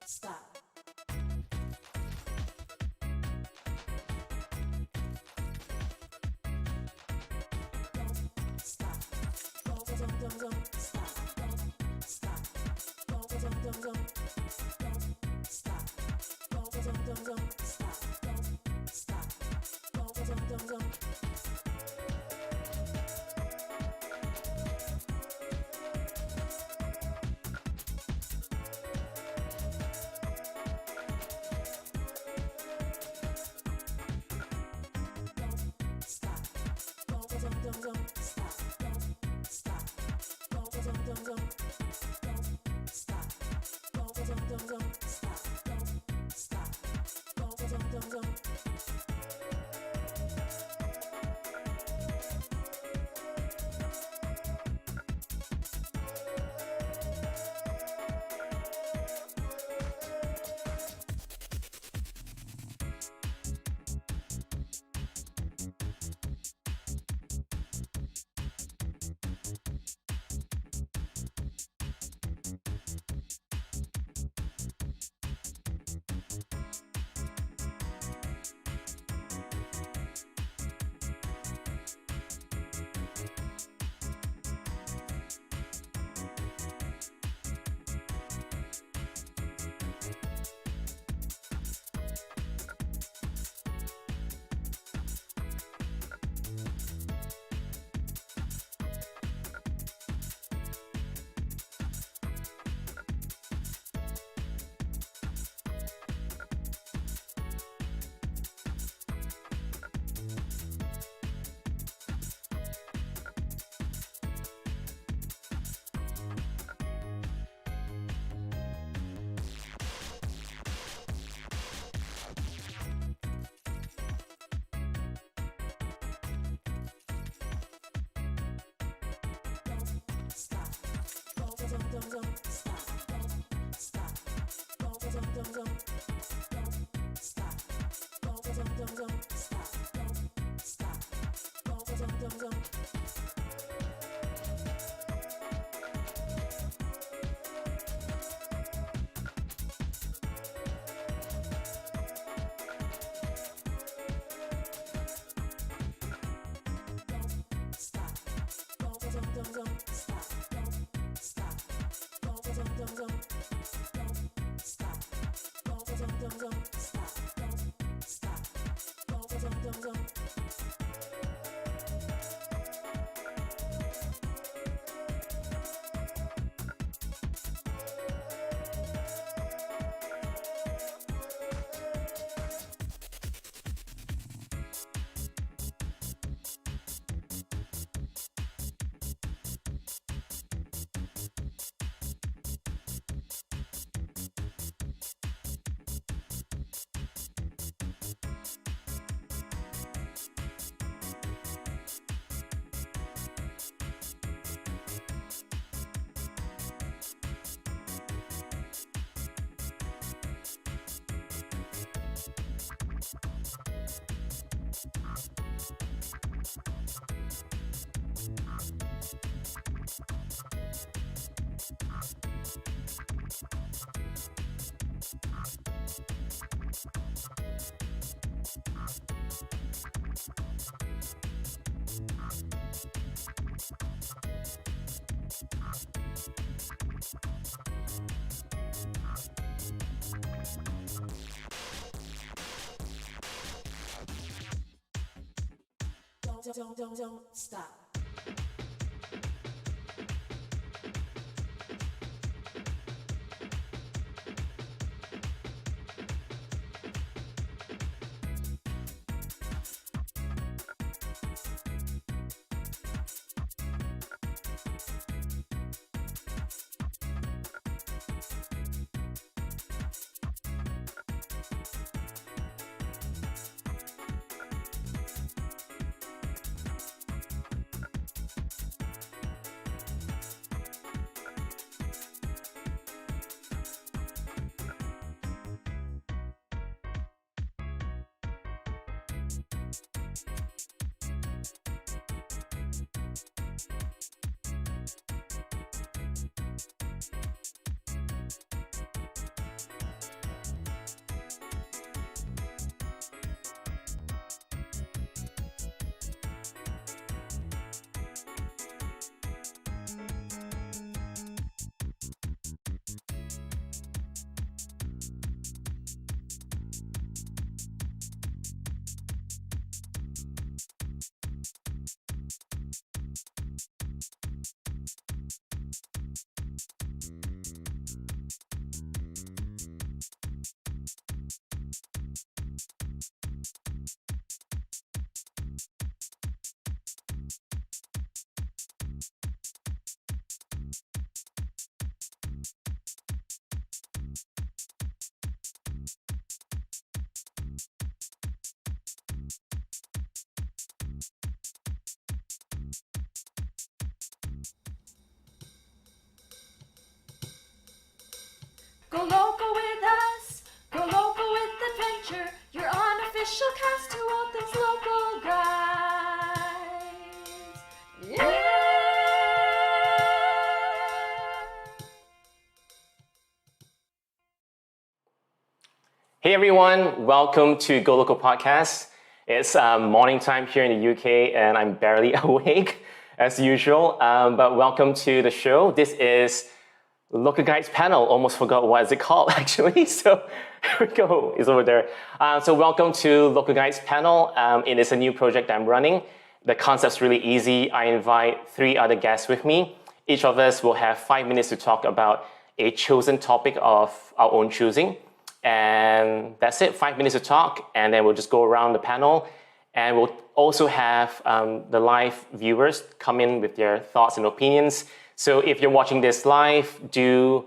stop. Don't stop. Go loco with us. Go loco with adventure. Your unofficial cast to all things local guides. Yeah! Hey everyone, welcome to golocopodcast. It's morning time here in the UK and I'm barely awake as usual, but welcome to the show. This is Local Guides panel. Almost forgot what is it called actually, so here we go, it's over there. So welcome to Local Guides panel. It is a new project I'm running. The concept's really easy. I invite 3 other guests with me. Each of us will have 5 minutes to talk about a chosen topic of our own choosing. And that's it, 5 minutes to talk, and then we'll just go around the panel. And we'll also have the live viewers come in with their thoughts and opinions. So if you're watching this live, do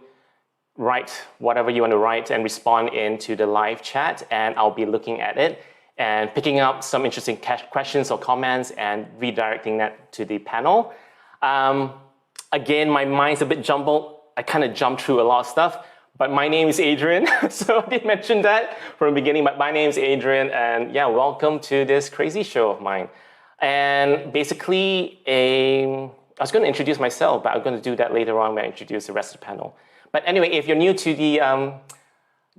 write whatever you want to write and respond into the live chat, and I'll be looking at it and picking up some interesting questions or comments and redirecting that to the panel. Again, my mind's a bit jumbled. I kind of jumped through a lot of stuff. But my name is Adrian, so I did mention that from the beginning, but my name is Adrian, and yeah, welcome to this crazy show of mine. And basically, I was going to introduce myself, but I'm going to do that later on when I introduce the rest of the panel. But anyway, if you're new to the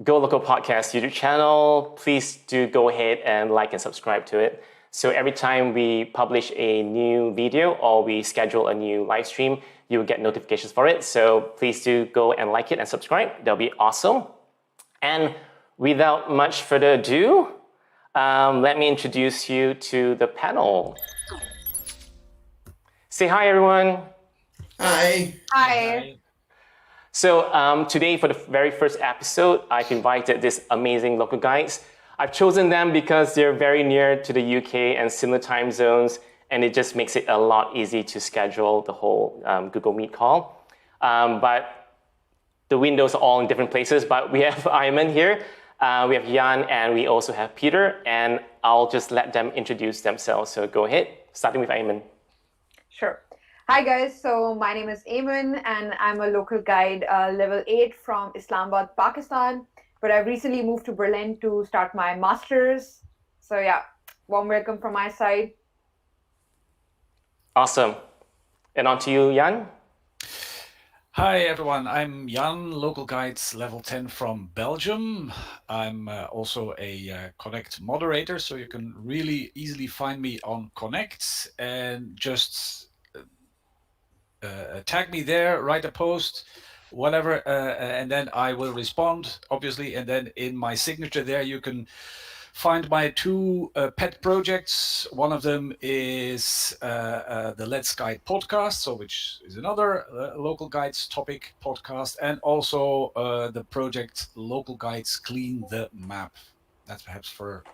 Go Loco Podcast YouTube channel, please do go ahead and like and subscribe to it. So every time we publish a new video or we schedule a new live stream, you will get notifications for it. So please do go and like it and subscribe. That'll be awesome. And without much further ado, let me introduce you to the panel. Say hi, everyone. Hi. Hi. So today, for the very first episode, I've invited these amazing local guides. I've chosen them because they're very near to the UK and similar time zones, and it just makes it a lot easier to schedule the whole Google Meet call. But the windows are all in different places, but we have Aiman here, we have Jan, and we also have Peter, and I'll just let them introduce themselves. So go ahead, starting with Aiman. Sure. Hi guys, so my name is Aiman and I'm a local guide level 8 from Islamabad, Pakistan. But I've recently moved to Berlin to start my master's. So yeah, warm welcome from my side. Awesome. And on to you, Jan. Hi everyone, I'm Jan, local guides level 10 from Belgium. I'm also a Connect moderator, so you can really easily find me on Connect and just tag me there, write a post, whatever, and then I will respond, obviously, and then in my signature there you can find my 2 pet projects. One of them is the Let's Guide podcast, so which is another local guides topic podcast, and also the project Local Guides Clean the Map. That's perhaps for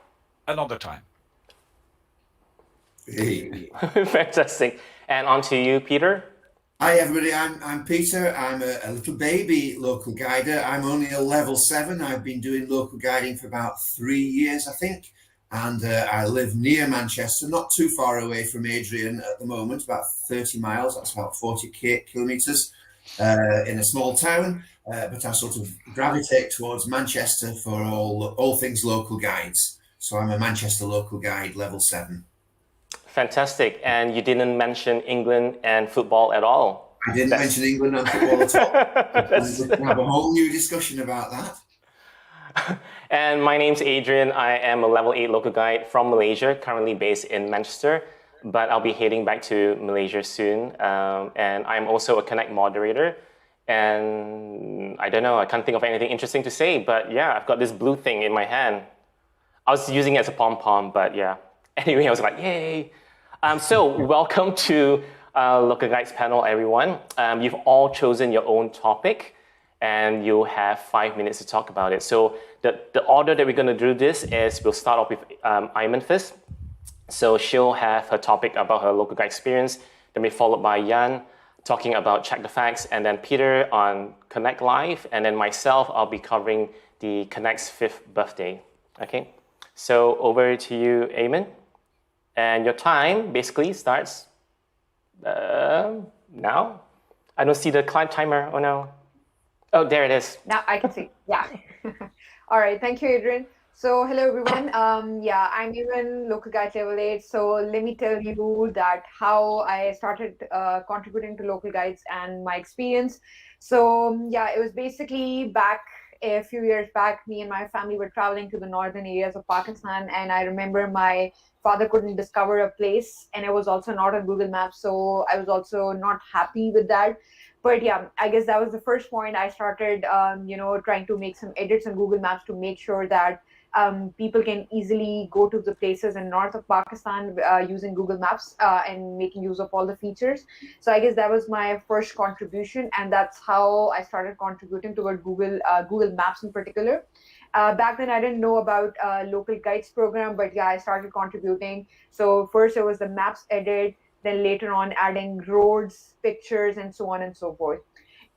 another time. Hey. Fantastic. And on to you, Peter. Hi everybody, I'm Peter. I'm a little baby local guider. I'm only a level 7. I've been doing local guiding for about 3 years, I think. And I live near Manchester, not too far away from Adrian at the moment, about 30 miles, that's about 40 kilometres in a small town. But I sort of gravitate towards Manchester for all things local guides. So I'm a Manchester local guide, level 7. Fantastic. And you didn't mention England and football at all. I didn't mention England and football at all. We can have a whole new discussion about that. And my name's Adrian. I am a level 8 local guide from Malaysia, currently based in Manchester, but I'll be heading back to Malaysia soon. And I'm also a Connect moderator. And I don't know, I can't think of anything interesting to say, but yeah, I've got this blue thing in my hand. I was using it as a pom-pom, but yeah. Anyway, I was like, yay. So welcome to Local Guides panel, everyone. You've all chosen your own topic and you'll have 5 minutes to talk about it. So the order that we're going to do this is we'll start off with Aiman first. So she'll have her topic about her local guide experience, then be followed by Jan talking about Check the Facts, and then Peter on Connect Live, and then myself, I'll be covering the Connect's 5th birthday. Okay, so over to you, Aiman. And your time basically starts now. I don't see the climb timer. Oh no. Oh, there it is. Now I can see. Yeah. All right. Thank you, Adrian. So hello everyone. Yeah, I'm even local guide level 8. So let me tell you that how I started contributing to local guides and my experience. So yeah, it was basically back a few years back. Me and my family were traveling to the northern areas of Pakistan, and I remember my father couldn't discover a place, and it was also not on Google Maps. So I was also not happy with that. But yeah, I guess that was the first point. I started, trying to make some edits on Google Maps to make sure that people can easily go to the places in north of Pakistan using Google Maps and making use of all the features. So I guess that was my first contribution, and that's how I started contributing toward Google Maps in particular. Back then, I didn't know about local guides program, but yeah, I started contributing. So first, it was the maps edit, then later on adding roads, pictures, and so on and so forth.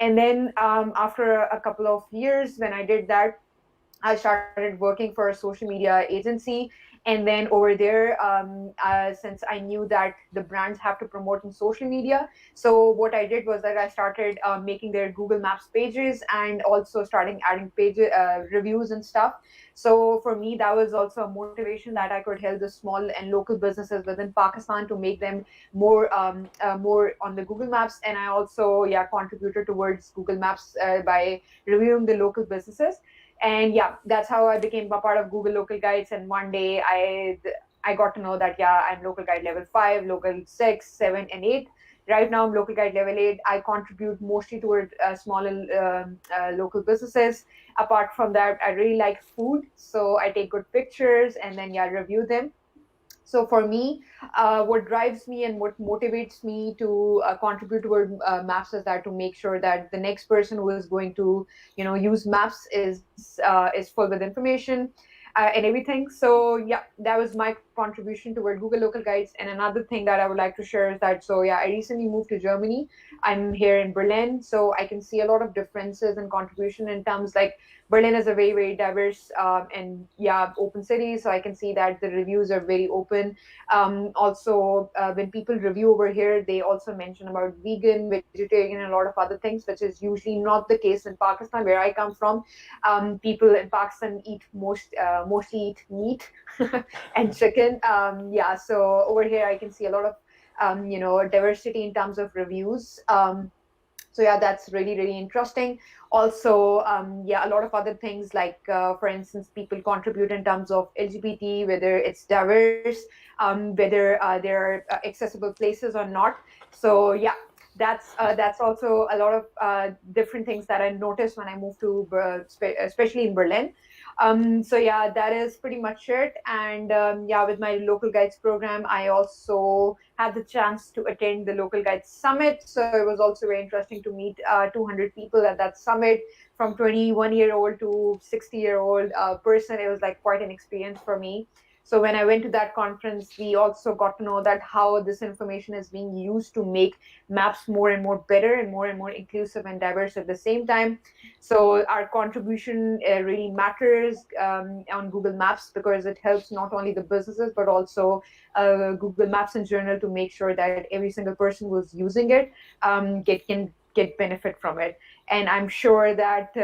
And then after a couple of years, when I did that, I started working for a social media agency. And then over there, since I knew that the brands have to promote in social media, so what I did was that I started making their Google Maps pages and also starting adding page reviews and stuff. So for me, that was also a motivation that I could help the small and local businesses within Pakistan to make them more on the Google Maps. And I also contributed towards Google Maps by reviewing the local businesses. And yeah, that's how I became a part of Google Local Guides. And one day I got to know that I'm Local Guide level 5, Local 6, 7, and 8. Right now I'm Local Guide level 8. I contribute mostly toward small and local businesses. Apart from that, I really like food, so I take good pictures and then review them. So for me, what drives me and what motivates me to contribute toward maps is that to make sure that the next person who is going to use maps is full with information and everything. So yeah, that was my contribution toward Google Local Guides. And another thing that I would like to share is that, so yeah, I recently moved to Germany. I'm here in Berlin, so I can see a lot of differences in contribution in terms like Berlin is a very, very diverse and open city. So I can see that the reviews are very open. Also, when people review over here, they also mention about vegan, vegetarian, and a lot of other things, which is usually not the case in Pakistan, where I come from. People in Pakistan mostly eat meat and chicken. So over here I can see a lot of diversity in terms of reviews. So yeah, that's really, really interesting. Also, a lot of other things like, for instance, people contribute in terms of LGBT, whether it's diverse, whether there are accessible places or not. So yeah, that's also a lot of different things that I noticed when I moved to, especially in Berlin. So yeah, that is pretty much it. And with my local guides program, I also had the chance to attend the local guides summit. So it was also very interesting to meet 200 people at that summit, from 21-year-old to 60-year-old person. It was like quite an experience for me. So when I went to that conference, we also got to know that how this information is being used to make maps more and more better and more inclusive and diverse at the same time. So our contribution really matters on Google Maps, because it helps not only the businesses but also Google Maps in general to make sure that every single person who's using it can get benefit from it. And I'm sure that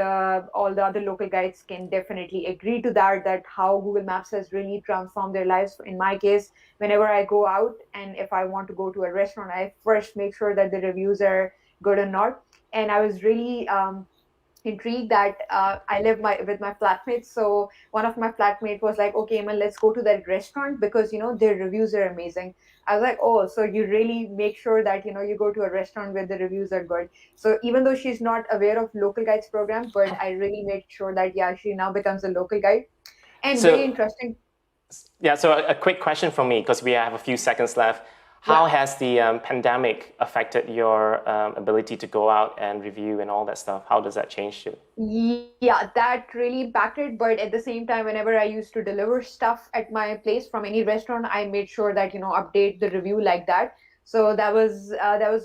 all the other local guides can definitely agree to that how Google Maps has really transformed their lives. In my case, whenever I go out and if I want to go to a restaurant, I first make sure that the reviews are good or not. And I was really intrigued that I live with my flatmates. So one of my flatmates was like, okay, man, let's go to that restaurant because, their reviews are amazing. I was like, oh, so you really make sure that, you go to a restaurant where the reviews are good. So even though she's not aware of local guides program, but I really made sure that, she now becomes a local guide. And very interesting. Yeah, so a quick question from me, because we have a few seconds left. How has the pandemic affected your ability to go out and review and all that stuff? How does that change you? Yeah, that really impacted. But at the same time, whenever I used to deliver stuff at my place from any restaurant, I made sure that, update the review like that. So that was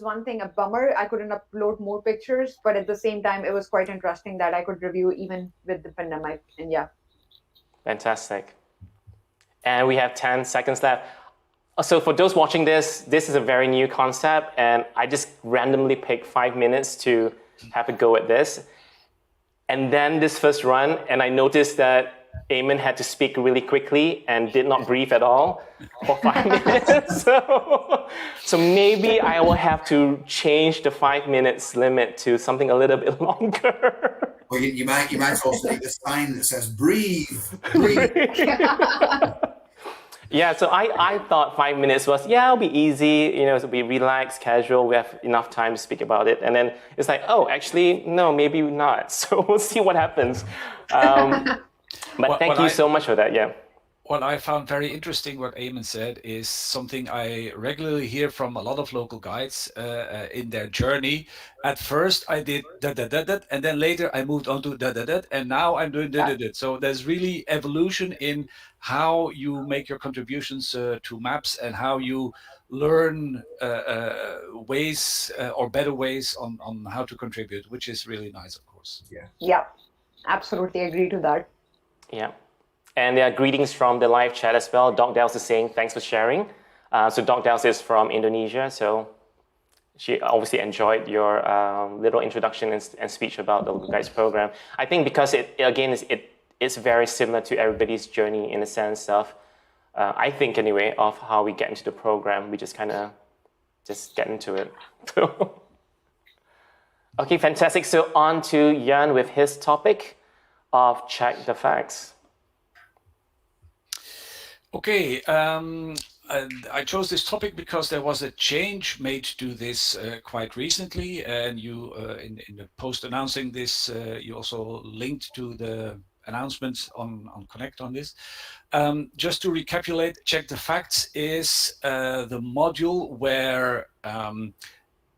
one thing, a bummer. I couldn't upload more pictures, but at the same time, it was quite interesting that I could review even with the pandemic. And yeah. Fantastic. And we have 10 seconds left. So for those watching this is a very new concept, and I just randomly picked 5 minutes to have a go at this. And then this first run, and I noticed that Aiman had to speak really quickly and did not breathe at all for 5 minutes. So maybe I will have to change the 5 minutes limit to something a little bit longer. Or you might also need a sign that says breathe, breathe. Yeah, so I thought 5 minutes was, it'll be easy, it'll be relaxed, casual, we have enough time to speak about it. And then it's like, oh, actually, no, maybe not. So we'll see what happens. But thank you so much for that, yeah. What I found very interesting, what Aiman said, is something I regularly hear from a lot of local guides in their journey. At first, I did da-da-da-da, and then later I moved on to da-da-da, and now I'm doing da-da-da. So there's really evolution in how you make your contributions to maps and how you learn ways or better ways on how to contribute, which is really nice, of course. Yeah, absolutely agree to that. Yeah. And there are greetings from the live chat as well. Doc Dels is saying, thanks for sharing. So Doc Dels is from Indonesia. So she obviously enjoyed your little introduction and speech about the Local Guides program. I think because it's very similar to everybody's journey in the sense of, I think anyway, of how we get into the program. We just kind of just get into it. Okay, fantastic. So on to Jan with his topic of Check the Facts. Okay, I chose this topic because there was a change made to this quite recently, and you, in the post announcing this, you also linked to the announcement on Connect on this. Just to recapitulate, Check the Facts is the module where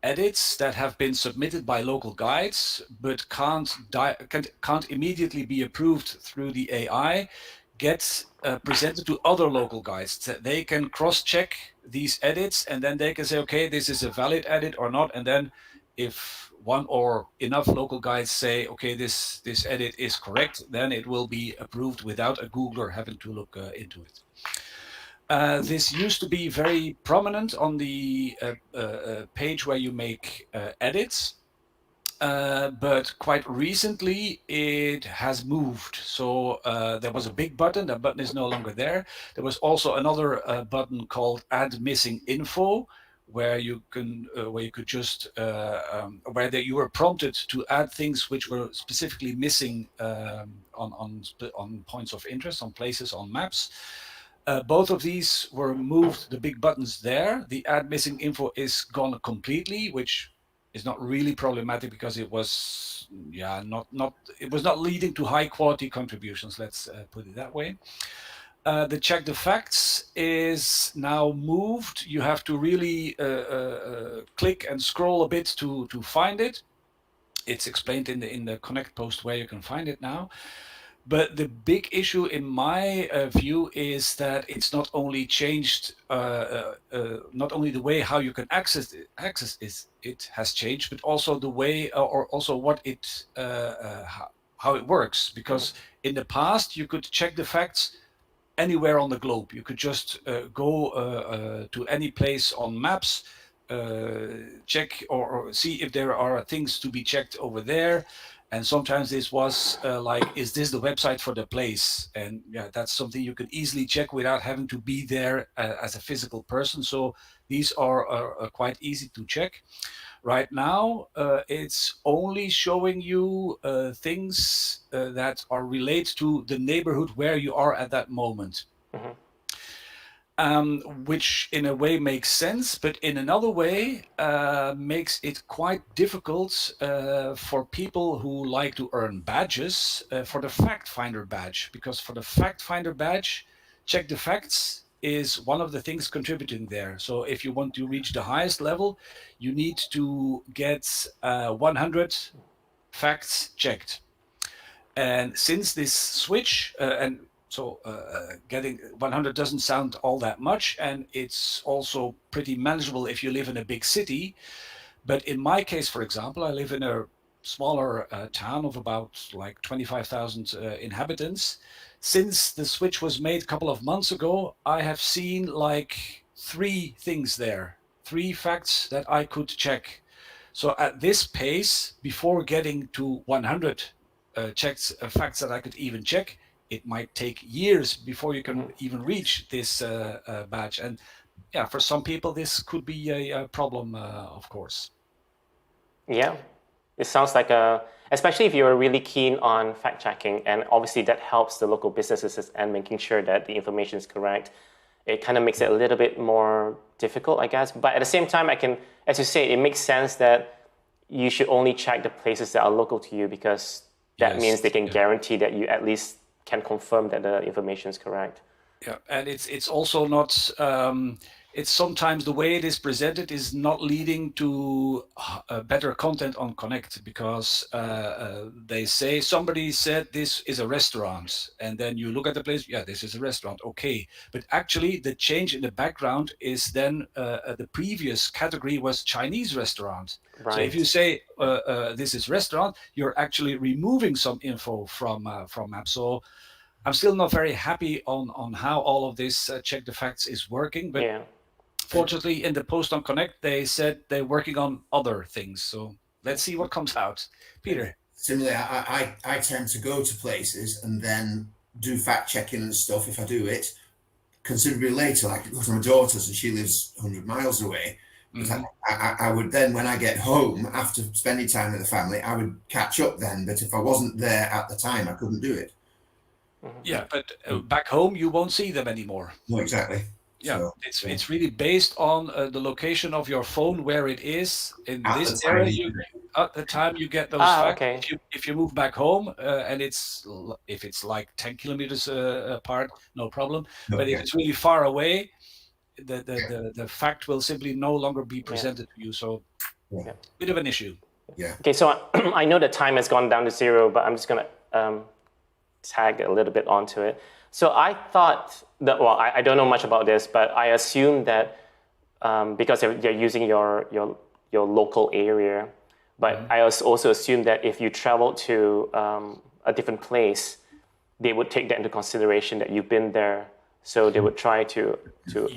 edits that have been submitted by local guides but can't immediately be approved through the AI get presented to other local guides. They can cross-check these edits and then they can say, okay, this is a valid edit or not. And then if one or enough local guides say, okay, this edit is correct, then it will be approved without a Googler having to look into it. This used to be very prominent on the page where you make edits. But quite recently it has moved. So there was a big button. That button is no longer there. There was also another button called Add Missing Info, where you could just where you were prompted to add things which were specifically missing on points of interest, on places, on maps. Both of these were moved. The big buttons there. The Add Missing Info is gone completely, which is not really problematic because it was not leading to high quality contributions, let's put it that way. The Check the Facts is now moved. You have to really click and scroll a bit to find it. It's explained in the Connect post where you can find it now. But the big issue in my view is that it's not only changed, not only the way how you can access it has changed, but also the way or also what it how it works. Because in the past you could check the facts anywhere on the globe. You could just go to any place on maps, check or see if there are things to be checked over there. And sometimes this was like, is this the website for the place? And yeah, that's something you can easily check without having to be there as a physical person. So these are quite easy to check. Right now, it's only showing you things that are related to the neighborhood where you are at that moment. Mm-hmm. Which in a way makes sense, but in another way makes it quite difficult for people who like to earn badges for the fact finder badge, because for the fact finder badge, Check the Facts is one of the things contributing there. So if you want to reach the highest level, you need to get 100 facts checked. And since this switch So getting 100 doesn't sound all that much, and it's also pretty manageable if you live in a big city. But in my case, for example, I live in a smaller town of about like 25,000 inhabitants. Since the switch was made a couple of months ago, I have seen like 3 things there, 3 facts that I could check. So at this pace, before getting to 100 facts that I could even check, it might take years before you can even reach this badge. And yeah, for some people, this could be a problem, of course. Yeah, it sounds like especially if you're really keen on fact checking, and obviously that helps the local businesses and making sure that the information is correct. It kind of makes it a little bit more difficult, I guess. But at the same time, as you say, it makes sense that you should only check the places that are local to you, because that means they can guarantee that you at least can confirm that the information is correct. Yeah, and it's also not. It's sometimes the way it is presented is not leading to better content on Connect, because they say somebody said this is a restaurant, and then you look at the place. Yeah, this is a restaurant. Okay, but actually the change in the background is then the previous category was Chinese restaurant. Right. So if you say this is restaurant, you're actually removing some info from map. So I'm still not very happy on how all of this check the facts is working, but fortunately in the post on Connect, they said they're working on other things. So let's see what comes out. Peter. Similarly, I tend to go to places and then do fact checking and stuff if I do it considerably later. Like I go to my daughter's and she lives 100 miles away. Mm-hmm. I would then, when I get home after spending time with the family, I would catch up then. But if I wasn't there at the time, I couldn't do it. Yeah, but back home you won't see them anymore. No, exactly. Yeah, so, it's really based on the location of your phone, where it is in at this area. At the time you get those facts. Okay. If you move back home and if it's like 10 kilometers apart, no problem. Okay. But if it's really far away, the fact will simply no longer be presented to you. So, bit of an issue. Yeah. Okay, so I know the time has gone down to 0, but I'm just gonna tag a little bit onto it. So I thought that, well, I don't know much about this, but I assume that because they're using your local area, but I also assume that if you travel to a different place, they would take that into consideration that you've been there. So they would try to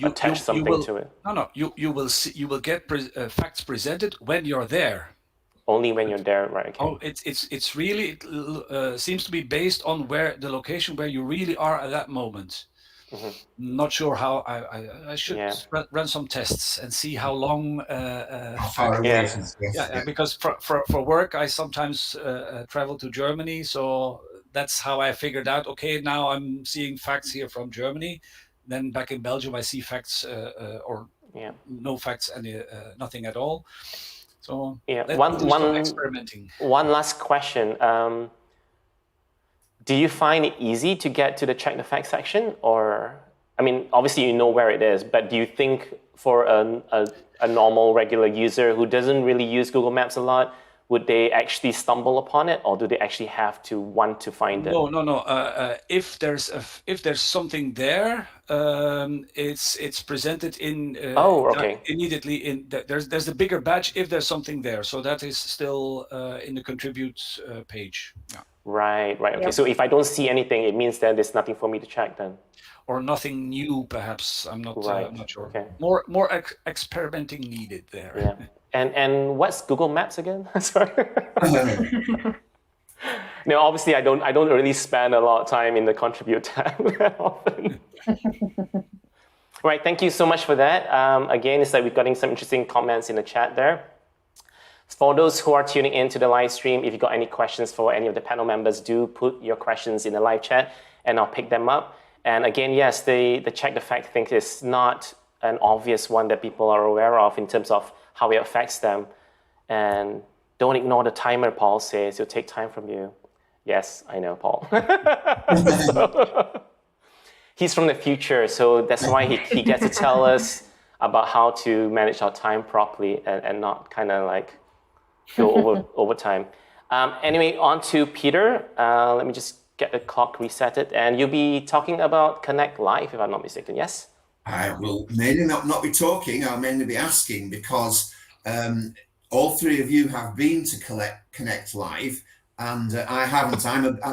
attach something to it. No, you will get facts presented when you're there. Only when you're there, right? Okay. Oh, it's really seems to be based on where the location where you really are at that moment. Mm-hmm. Not sure how I should run some tests and see how long. Because for work I sometimes travel to Germany, so that's how I figured out. Okay, now I'm seeing facts here from Germany. Then back in Belgium I see facts or no facts, nothing at all. So one experimenting. One last question. Do you find it easy to get to the check the facts section? Or, I mean, obviously you know where it is, but do you think for a normal, regular user who doesn't really use Google Maps a lot, would they actually stumble upon it, or do they actually have to want to find it? No. If there's something there, it's presented in. Immediately in. There's the bigger badge if there's something there, so that is still in the contribute page. Yeah. Right. Okay. Yeah. So if I don't see anything, it means that there's nothing for me to check then. Or nothing new, perhaps. I'm not sure. Okay. More experimenting needed there. Yeah. And what's Google Maps again? Sorry. No, obviously I don't really spend a lot of time in the contribute tab that often. Right, thank you so much for that. Again, it's like we've gotten some interesting comments in the chat there. For those who are tuning in to the live stream, if you've got any questions for any of the panel members, do put your questions in the live chat and I'll pick them up. And again, yes, the check the fact thing is not an obvious one that people are aware of in terms of how it affects them. And don't ignore the timer, Paul says. It'll take time from you. Yes, I know, Paul. He's from the future, so that's why he gets to tell us about how to manage our time properly and not kind of like go over time. Anyway, on to Peter. Let me just get the clock resetted. And you'll be talking about Connect Live, if I'm not mistaken, yes? I will mainly not be talking, I'll mainly be asking, because all three of you have been to Connect Live, and I haven't.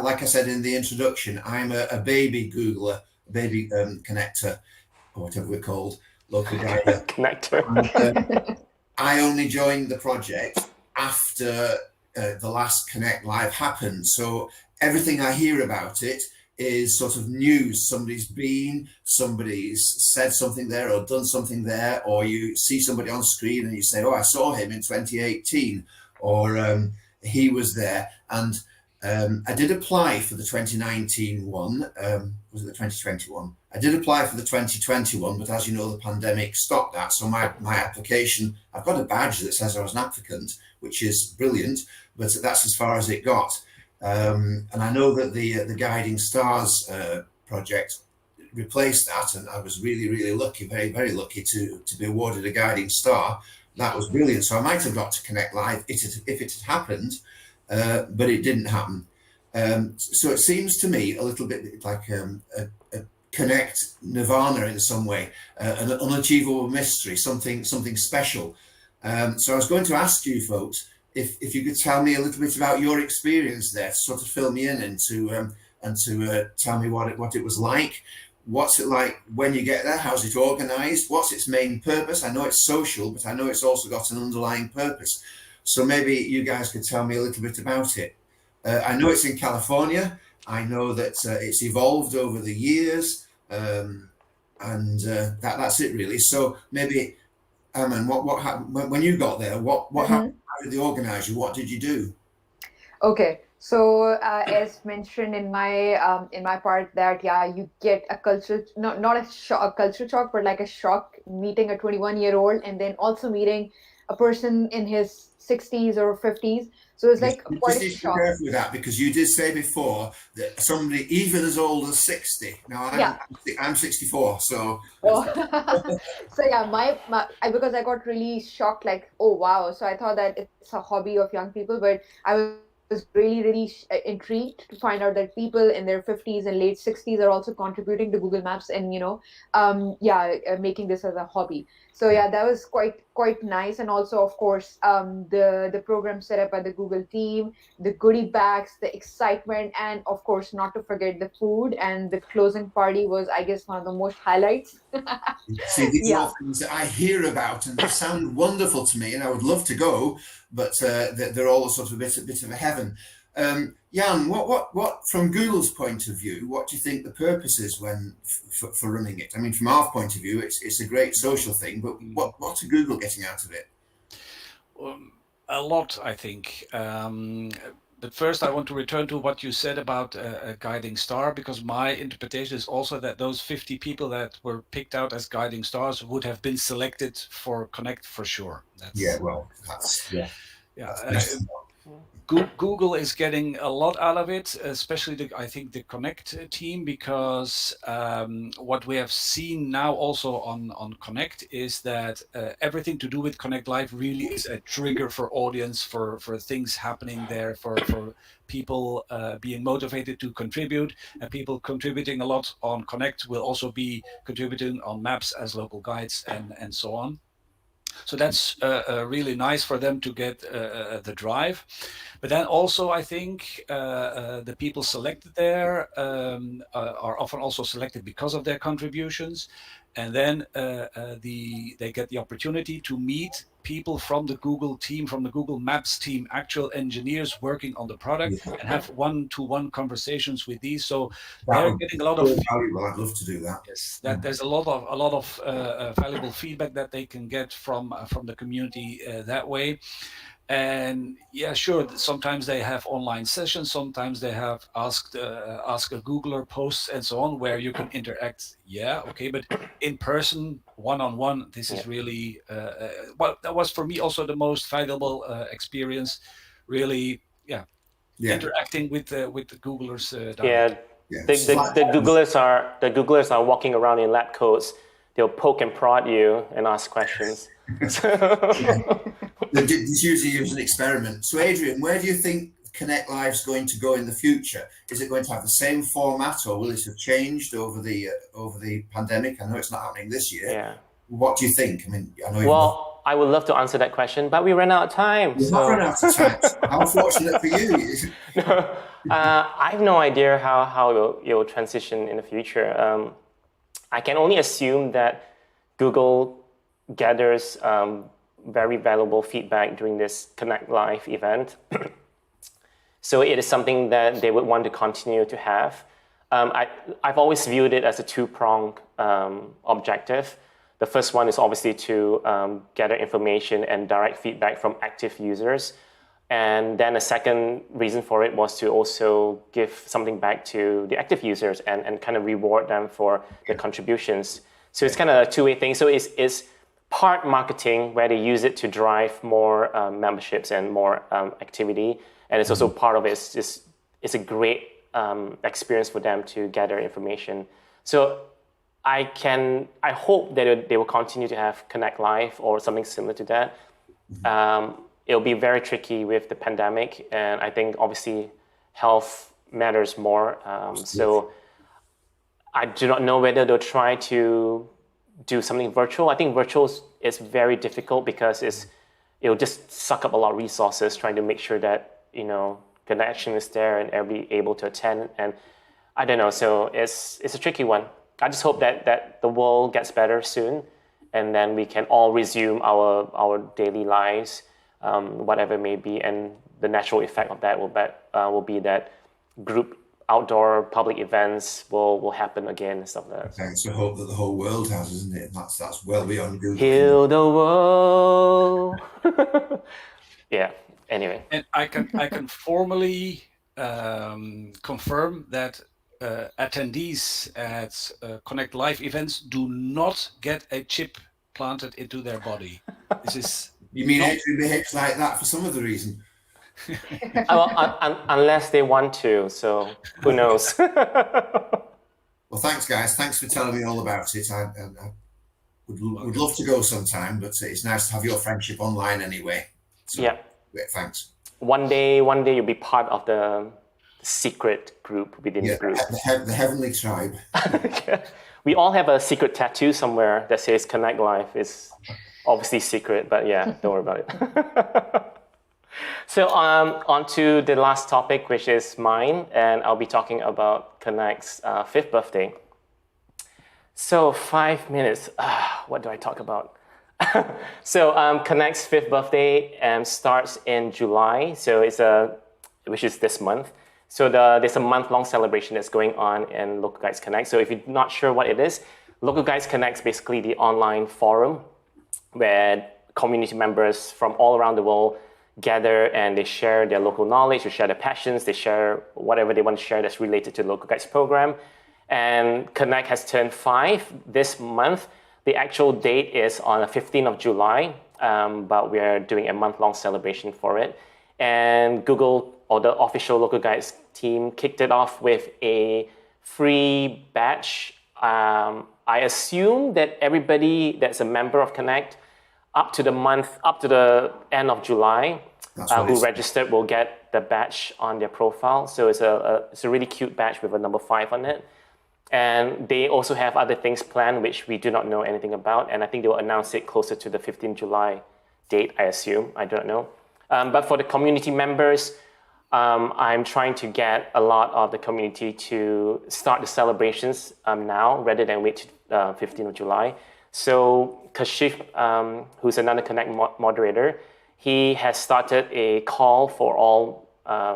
Like I said in the introduction, I'm a baby Googler, baby connector, or whatever we're called, local guide. Connector. And, I only joined the project after the last Connect Live happened. So everything I hear about it is sort of news. Somebody's said something there or done something there, or you see somebody on screen and you say, oh, I saw him in 2018, or he was there. And I did apply for the 2019 one. Was it the 2021? I did apply for the 2021, but as you know, the pandemic stopped that. So my application, I've got a badge that says I was an applicant, which is brilliant, but that's as far as it got. And I know that the Guiding Stars project replaced that, and I was really, really lucky, very, very lucky to be awarded a Guiding Star. That was brilliant. So I might have got to Connect Live if it had happened, but it didn't happen. So it seems to me a little bit like a Connect Nirvana in some way, an unachievable mystery, something special. So I was going to ask you folks if you could tell me a little bit about your experience there, to sort of fill me in and to tell me what it was like. What's it like when you get there? How's it organized? What's its main purpose? I know it's social, but I know it's also got an underlying purpose. So maybe you guys could tell me a little bit about it. I know it's in California. I know that it's evolved over the years, and that's it really. So maybe, Aiman, what happened when you got there? What happened? How did they organize you? What did you do? Okay, so as mentioned in my part, that you get a culture, not a culture shock, but like a shock meeting a 21-year-old and then also meeting a person in his 60s or 50s. So it's like quite a shock. Be careful with that, because you did say before that somebody even as old as 60. Now I'm 64, so. Oh. So yeah, because I got really shocked, like, oh wow. So I thought that it's a hobby of young people, but I was really, really intrigued to find out that people in their 50s and late 60s are also contributing to Google Maps and, making this as a hobby. So yeah, that was quite nice. And also, of course, the program set up by the Google team, the goodie bags, the excitement, and of course, not to forget the food. And the closing party was, I guess, one of the most highlights. See, these are all things that I hear about and they sound wonderful to me, and I would love to go, but they're all sort of a bit of a heaven. Jan, what from Google's point of view, what do you think the purpose is for running it? I mean, from our point of view, it's a great social thing, but what's Google getting out of it? A lot, I think. But first, I want to return to what you said about a guiding star, because my interpretation is also that those 50 people that were picked out as guiding stars would have been selected for Connect for sure. Google is getting a lot out of it, especially I think the Connect team, because what we have seen now also on Connect is that everything to do with Connect Live really is a trigger for audience, for things happening there, for people being motivated to contribute, and people contributing a lot on Connect will also be contributing on Maps as local guides and so on. So that's really nice for them to get the drive. But then also, I think the people selected there are often also selected because of their contributions. And then they get the opportunity to meet people from the Google team, from the Google Maps team, actual engineers working on the product, and have one-to-one conversations with these. So they're getting a lot of valuable. I'd love to do that. Yes, there's a lot of valuable feedback that they can get from the community that way. And yeah, sure, sometimes they have online sessions, sometimes they have ask a Googler posts and so on, where you can interact. Yeah, okay, but in person, one-on-one, this is really that was for me also the most valuable experience, really. Interacting with the Googlers directly. The Googlers are walking around in lab coats. They'll poke and prod you and ask questions. It's usually used as an experiment. So Adrian, where do you think Connect Live's going to go in the future? Is it going to have the same format, or will it have changed over the pandemic? I know it's not happening this year. Yeah. What do you think? I mean, I know I would love to answer that question, but we ran out of time. We have run out of time. How fortunate for you. I have no idea how it will transition in the future. I can only assume that Google gathers very valuable feedback during this Connect Live event. So it is something that they would want to continue to have. I've always viewed it as a two-pronged objective. The first one is obviously to gather information and direct feedback from active users. And then a second reason for it was to also give something back to the active users and kind of reward them for their contributions. So it's kind of a two-way thing. So it's part marketing where they use it to drive more memberships and more activity. And it's also part of it. It's a great experience for them to gather information. So I hope that they will continue to have Connect Live or something similar to that. It'll be very tricky with the pandemic, and I think obviously health matters more. So I do not know whether they'll try to do something virtual. I think virtual is very difficult because it'll just suck up a lot of resources trying to make sure that, you know, connection is there and everybody able to attend. And I don't know, so it's a tricky one. I just hope that the world gets better soon, and then we can all resume our daily lives, whatever it may be. And the natural effect of that will be that group outdoor public events will happen again and stuff like that. Thanks. I hope that the whole world has, isn't it? That's well beyond Google. Heal the world. Yeah. Anyway. And I can formally confirm that attendees at Connect Live events do not get a chip planted into their body. This is. You mean Adrian behaves like that for some other reason? Unless they want to, so who knows? Well, thanks, guys. Thanks for telling me all about it. I would love to go sometime, but it's nice to have your friendship online anyway. So, yeah. Thanks. One day you'll be part of the secret group within the group. The heavenly tribe. We all have a secret tattoo somewhere that says Connect Live. It's obviously secret, but yeah, don't worry about it. So on to the last topic, which is mine, and I'll be talking about Connect's 5th birthday. So 5 minutes, what do I talk about? So Connect's 5th birthday starts in July, so which is this month. So there's a month-long celebration that's going on in Local Guides Connect. So if you're not sure what it is, Local Guides Connect is basically the online forum where community members from all around the world gather and they share their local knowledge, they share their passions, they share whatever they want to share that's related to the Local Guides program. And Connect has turned 5 this month. The actual date is on the 15th of July, but we're doing a month-long celebration for it. And Google, or the official Local Guides team, kicked it off with a free badge. I assume that everybody that's a member of Connect up to the end of July, who registered will get the badge on their profile. So it's a really cute badge with a number 5 on it. And they also have other things planned, which we do not know anything about. And I think they will announce it closer to the 15th July date, I assume. I don't know. But for the community members, I'm trying to get a lot of the community to start the celebrations now rather than wait to 15th of July. So Kashif, who's another Connect moderator, he has started a call for all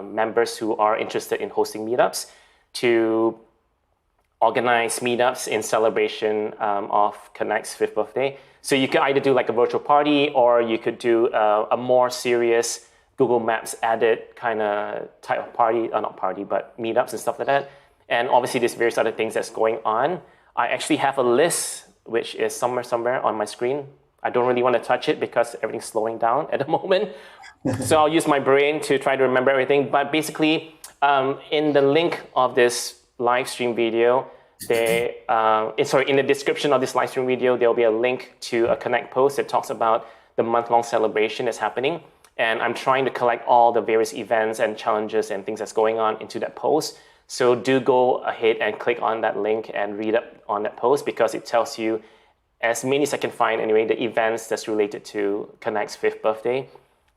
members who are interested in hosting meetups to organize meetups in celebration of Connect's 5th birthday. So you could either do like a virtual party, or you could do a more serious Google Maps added kind of type of party, not party, but meetups and stuff like that. And obviously there's various other things that's going on. I actually have a list which is somewhere on my screen. I don't really want to touch it because everything's slowing down at the moment. So I'll use my brain to try to remember everything. But basically, in the link of this live stream video, in the description of this live stream video, there'll be a link to a Connect post that talks about the month-long celebration that's happening. And I'm trying to collect all the various events and challenges and things that's going on into that post. So do go ahead and click on that link and read up on that post, because it tells you, as many as I can find anyway, the events that's related to Connect's 5th birthday.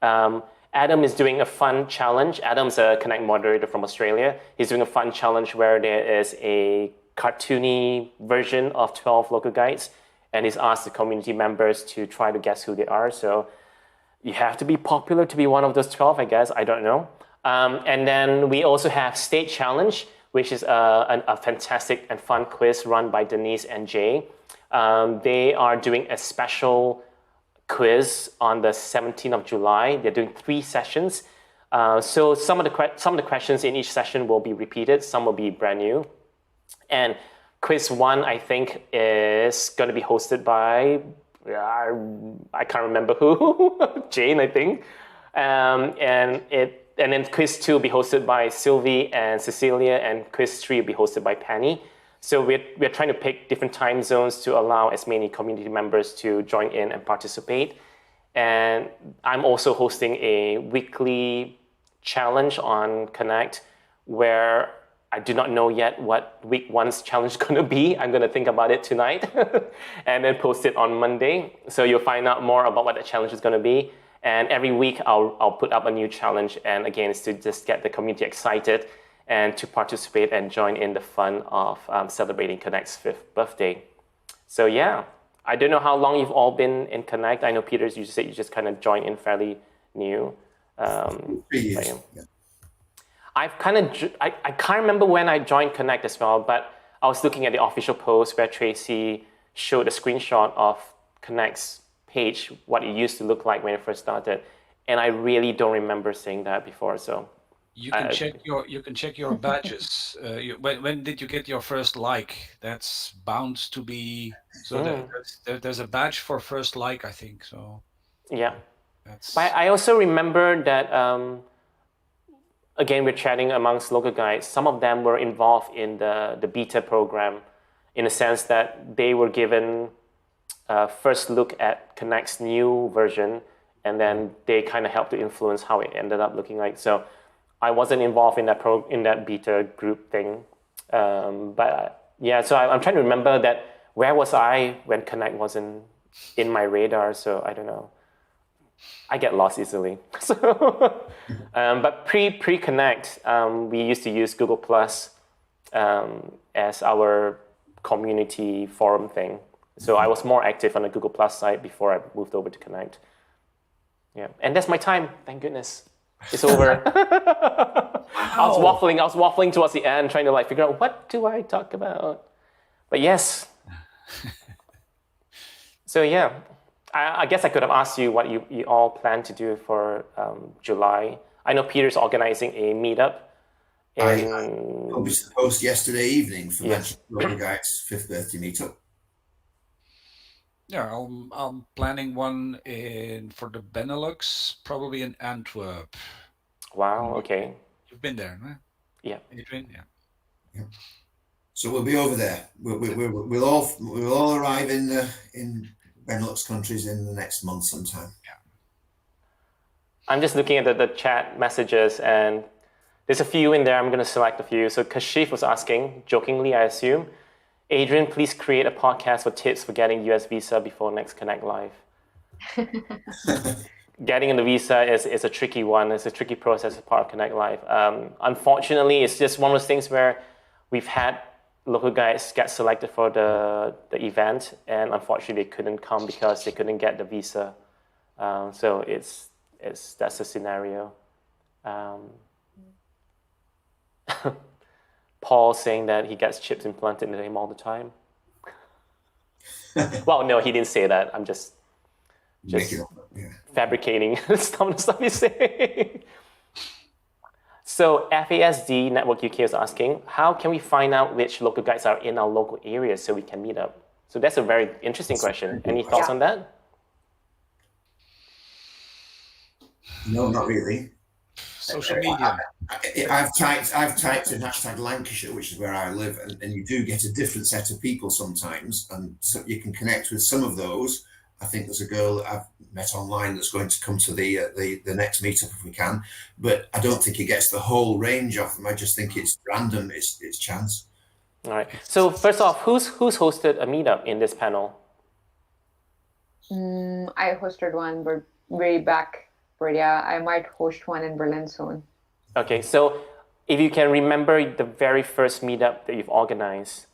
Adam is doing a fun challenge. Adam's a Connect moderator from Australia. He's doing a fun challenge where there is a cartoony version of 12 local guides, and he's asked the community members to try to guess who they are. So you have to be popular to be one of those 12, I guess. I don't know. And then we also have State Challenge, which is a fantastic and fun quiz run by Denise and Jay. They are doing a special quiz on the 17th of July. They're doing 3 sessions. So some of the questions in each session will be repeated. Some will be brand new. And quiz 1, I think, is going to be hosted by, I can't remember who, Jane, I think. And then quiz 2 will be hosted by Sylvie and Cecilia, and quiz 3 will be hosted by Penny. So we're trying to pick different time zones to allow as many community members to join in and participate. And I'm also hosting a weekly challenge on Connect where I do not know yet what week 1's challenge is going to be. I'm going to think about it tonight and then post it on Monday. So you'll find out more about what the challenge is going to be. And every week I'll put up a new challenge. And again, it's to just get the community excited and to participate and join in the fun of celebrating Connect's 5th birthday. So yeah, I don't know how long you've all been in Connect. I know, Peter, you said you just kind of joined in fairly new. 3 years. Yeah. I can't remember when I joined Connect as well, but I was looking at the official post where Tracy showed a screenshot of Connect's page, what it used to look like when it first started. And I really don't remember seeing that before, so. You can check your badges. When did you get your first like? That's bound to be there's a badge for first like, I think. So yeah, but I also remember that again, we're chatting amongst local guides. Some of them were involved in the beta program, in the sense that they were given a first look at Connect's new version, and then they kind of helped to influence how it ended up looking like. So I wasn't involved in that beta group thing, but yeah. So I'm trying to remember that where was I when Connect wasn't in my radar. So I don't know. I get lost easily. So, but pre-Connect, we used to use Google Plus as our community forum thing. So I was more active on the Google Plus side before I moved over to Connect. Yeah, and that's my time. Thank goodness. It's over. I was waffling towards the end, trying to figure out what do I talk about. But yes. So yeah, I guess I could have asked you what you all plan to do for July. I know Peter's organizing a meetup. I published the post yesterday evening for Manchester Local Guides' 5th birthday meetup. Yeah, I'm planning one for the Benelux, probably in Antwerp. Wow. Okay. You've been there, right? Yeah. Adrian, yeah. So we'll be over there. We'll all arrive in Benelux countries in the next month sometime. Yeah. I'm just looking at the chat messages, and there's a few in there. I'm going to select a few. So Kashif was asking, jokingly, I assume, Adrian, please create a podcast for tips for getting US visa before next Connect Live. Getting the visa is a tricky one. It's a tricky process as part of Connect Live. Unfortunately, it's just one of those things where we've had local guides get selected for the event, and unfortunately they couldn't come because they couldn't get the visa. So that's the scenario. Paul saying that he gets chips implanted into him all the time. Well, no, he didn't say that. I'm just fabricating stuff he's saying. So FASD Network UK is asking, how can we find out which local guides are in our local area so we can meet up? So that's a very interesting question. Any thoughts on that? No, not really. Social media. I've typed in hashtag Lancashire, which is where I live, and you do get a different set of people sometimes, and so you can connect with some of those. I think there's a girl that I've met online that's going to come to the next meetup if we can, but I don't think it gets the whole range of them. I just think it's random, it's chance. All right. So first off, who's hosted a meetup in this panel? I hosted one, but way back. But yeah, I might host one in Berlin soon. Okay, so if you can remember the very first meetup that you've organized,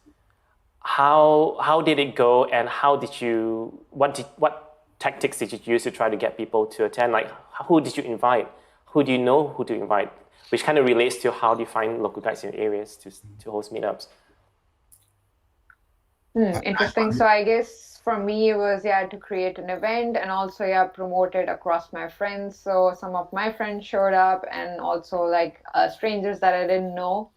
how did it go, and what tactics did you use to try to get people to attend? Like, who did you invite? Who do you know who to invite? which kind of relates to how do you find local guides in areas to host meetups. Interesting. So I guess for me it was to create an event and also promote it across my friends. So some of my friends showed up and also like strangers that I didn't know.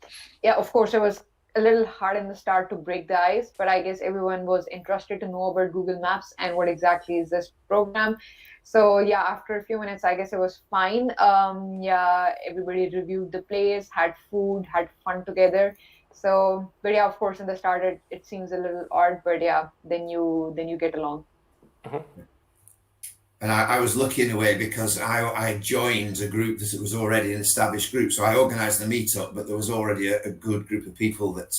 Yeah, of course it was a little hard in the start to break the ice, but I guess everyone was interested to know about Google Maps and what exactly is this program. So after a few minutes, I guess it was fine. Everybody reviewed the place, had food, had fun together. So, but of course, in the start, it seems a little odd, but then you get along. And I was lucky in a way because I joined a group that was already an established group. So I organised the meetup, but there was already a good group of people that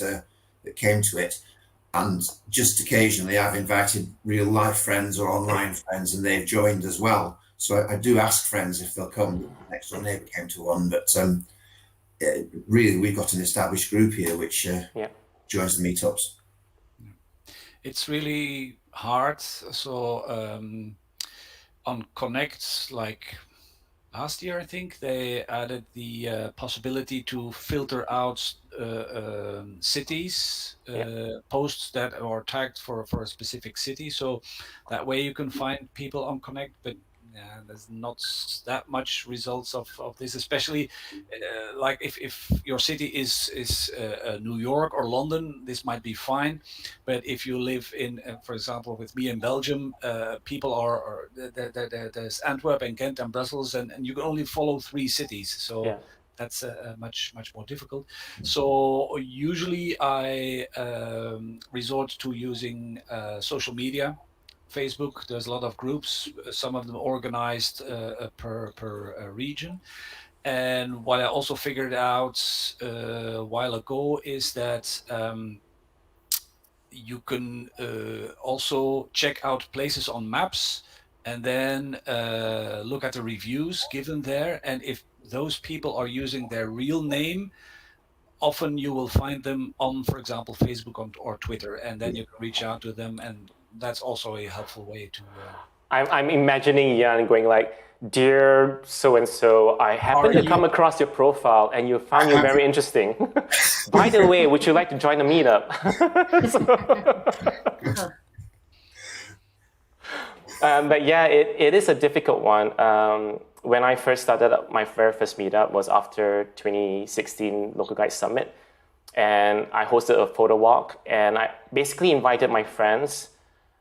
came to it. And just occasionally I've invited real life friends or online friends and they've joined as well. So I do ask friends if they'll come. Next door neighbour came to one, but really we've got an established group here which joins the meetups. It's really hard. So on Connect, like last year, I think they added the possibility to filter out cities, posts that are tagged for a specific city. So that way you can find people on Connect, but there's not that much results of this, especially like if your city is New York or London, this might be fine. But if you live in, for example, with me in Belgium, people are there's Antwerp and Ghent and Brussels, and you can only follow 3 cities. So that's much more difficult. So usually I resort to using social media. Facebook, there's a lot of groups, some of them organized per region. And what I also figured out a while ago is that you can also check out places on maps and then look at the reviews given there. And if those people are using their real name, often you will find them on, for example, Facebook or Twitter, and then you can reach out to them, and that's also a helpful way to. I'm imagining Jan going like, "Dear so and so, I happened to come across your profile and you found you very interesting. By the way, would you like to join a meetup?" But it is a difficult one. When I first started up, my very first meetup was after 2016 Local Guide Summit. And I hosted a photo walk. And I basically invited my friends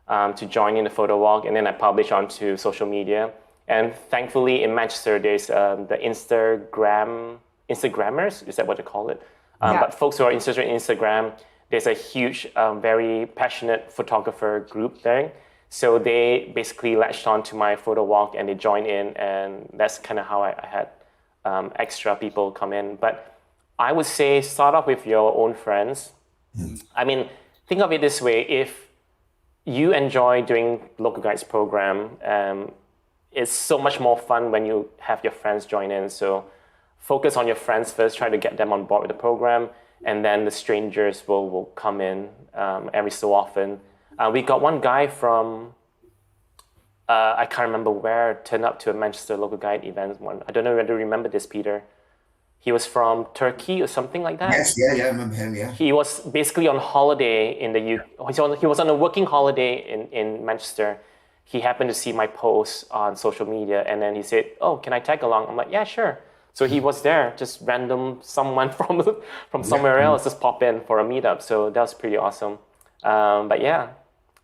to join in the photo walk. And then I published onto social media. And thankfully in Manchester, there's the Instagrammers, is that what they call it? But folks who are interested in Instagram, there's a huge, very passionate photographer group there. So they basically latched on to my photo walk and they joined in, and that's kind of how I had extra people come in. But I would say start off with your own friends. I mean, think of it this way. If you enjoy doing Local Guides program, it's so much more fun when you have your friends join in. So focus on your friends first, try to get them on board with the program, and then the strangers will come in every so often. We got one guy from, I can't remember where, turned up to a Manchester Local Guide event. I don't know whether you remember this, Peter. He was from Turkey or something like that. Yes, I remember him, He was basically on holiday in the UK. He was on a working holiday in Manchester. He happened to see my post on social media, and then he said, "Oh, can I tag along?" I'm like, "Yeah, sure." So he was there, just random someone from somewhere else just pop in for a meetup. So that was pretty awesome.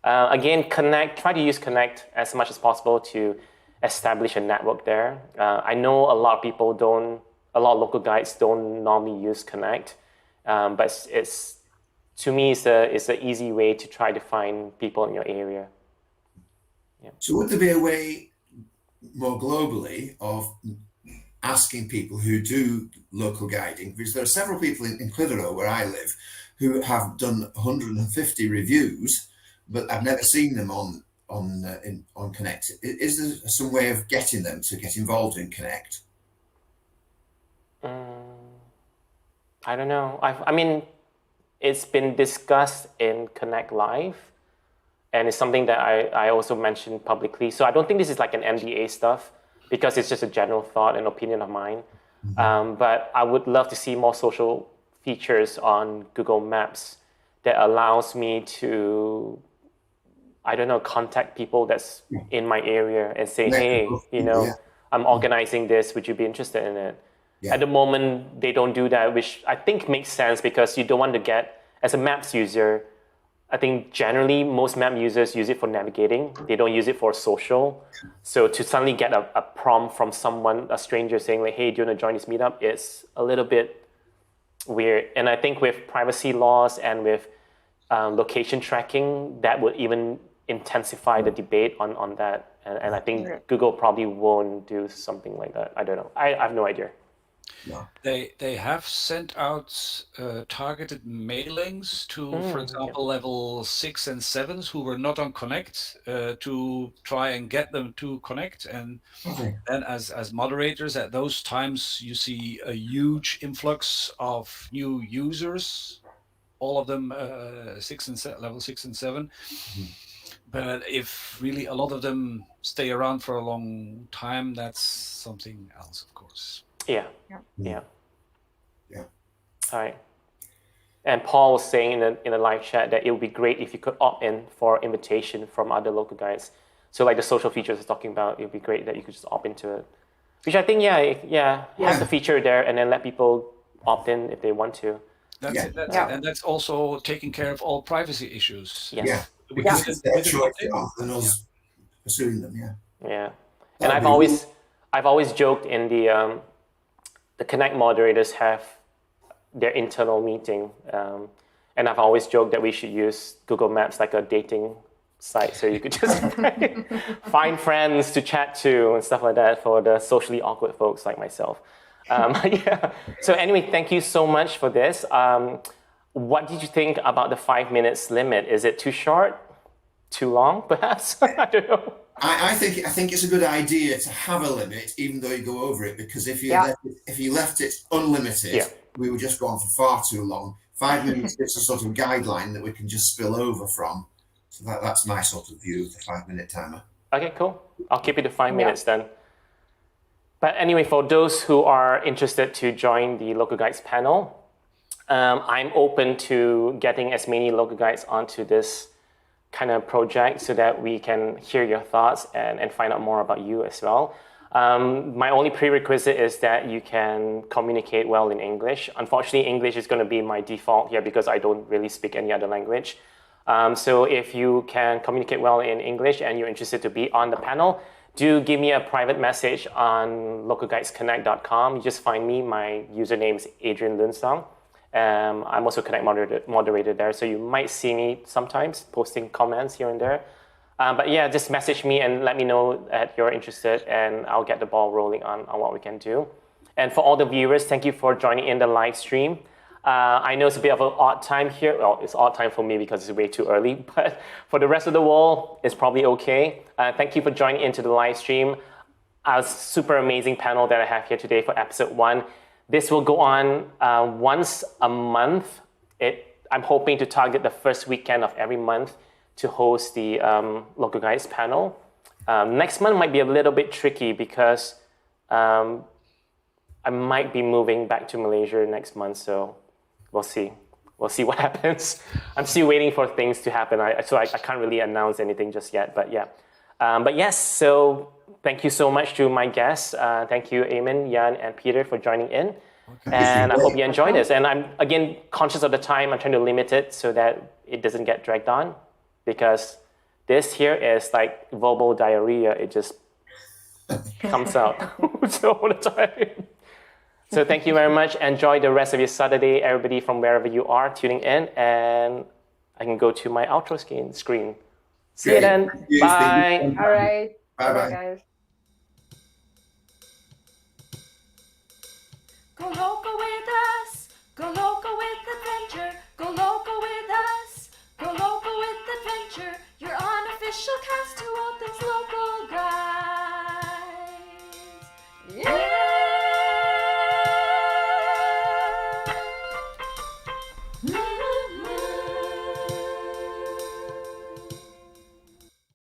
Again, try to use Connect as much as possible to establish a network there. I know a lot of local guides don't normally use Connect, but to me, it's an easy way to try to find people in your area. Yeah. So would there be a way more globally of asking people who do local guiding, because there are several people in Clitheroe where I live who have done 150 reviews, but I've never seen them on Connect. Is there some way of getting them to get involved in Connect? I don't know. I mean, it's been discussed in Connect Live, and it's something that I also mentioned publicly. So I don't think this is like an MDA stuff, because it's just a general thought and opinion of mine. But I would love to see more social features on Google Maps that allows me to, I don't know, contact people that's in my area and say, hey, I'm organizing this. Would you be interested in it? Yeah. At the moment, they don't do that, which I think makes sense because you don't want to get, as a Maps user, I think generally most map users use it for navigating. They don't use it for social. So to suddenly get a prompt from someone, a stranger saying like, hey, do you want to join this meetup? It's a little bit weird. And I think with privacy laws and with location tracking, that would even intensify the debate on that. And I think Google probably won't do something like that. I don't know. I have no idea. No. They have sent out targeted mailings to, for example, level 6 and 7s who were not on Connect to try and get them to Connect. And then as moderators at those times, you see a huge influx of new users, all of them level 6 and 7. But if really a lot of them stay around for a long time, that's something else, of course. Yeah. All right. And Paul was saying in the live chat that it would be great if you could opt in for invitation from other local guides. So like the social features he's talking about, it would be great that you could just opt into it. Which I think, have the feature there and then let people opt in if they want to. That's it. And that's also taking care of all privacy issues. Yes. Yeah. Because it's their choice rather than us pursuing them. Yeah. And I've always joked in the Connect moderators have their internal meeting. And I've always joked that we should use Google Maps like a dating site. So you could just find friends to chat to and stuff like that for the socially awkward folks like myself. So anyway, thank you so much for this. What did you think about the 5 minutes limit? Is it too short? Too long, perhaps? I don't know. I think it's a good idea to have a limit, even though you go over it, because if you left it unlimited, we would just go on for far too long. 5 minutes is a sort of guideline that we can just spill over from. So that's my sort of view of the 5 minute timer. Okay, cool. I'll keep it to 5 minutes then. But anyway, for those who are interested to join the Local Guides panel, I'm open to getting as many local guides onto this kind of project so that we can hear your thoughts and find out more about you as well. My only prerequisite is that you can communicate well in English. Unfortunately, English is going to be my default here because I don't really speak any other language. So if you can communicate well in English and you're interested to be on the panel, do give me a private message on localguidesconnect.com. You just find me. My username is Adrian Lunsong. I'm also Connect moderator there, so you might see me sometimes posting comments here and there. But yeah, just message me and let me know that you're interested, and I'll get the ball rolling on what we can do. And for all the viewers, thank you for joining in the live stream. I know it's a bit of an odd time here. Well, it's odd time for me because it's way too early, but for the rest of the world, it's probably okay. Thank you for joining into the live stream. A super amazing panel that I have here today for episode 1. This will go on once a month. I'm hoping to target the first weekend of every month to host the Local Guides panel. Next month might be a little bit tricky because I might be moving back to Malaysia next month, so we'll see. We'll see what happens. I'm still waiting for things to happen, so I can't really announce anything just yet, but yeah. But yes, so thank you so much to my guests. Thank you, Aiman, Jan, and Peter for joining in. Okay. And I hope you enjoy this. And I'm, again, conscious of the time. I'm trying to limit it so that it doesn't get dragged on, because this here is like verbal diarrhea. It just comes out all the time. So thank you very much. Enjoy the rest of your Saturday, everybody from wherever you are tuning in. And I can go to my outro screen. See you then. Bye. All right. Bye-bye. Guys. Go local with us. Go local with adventure. Go local with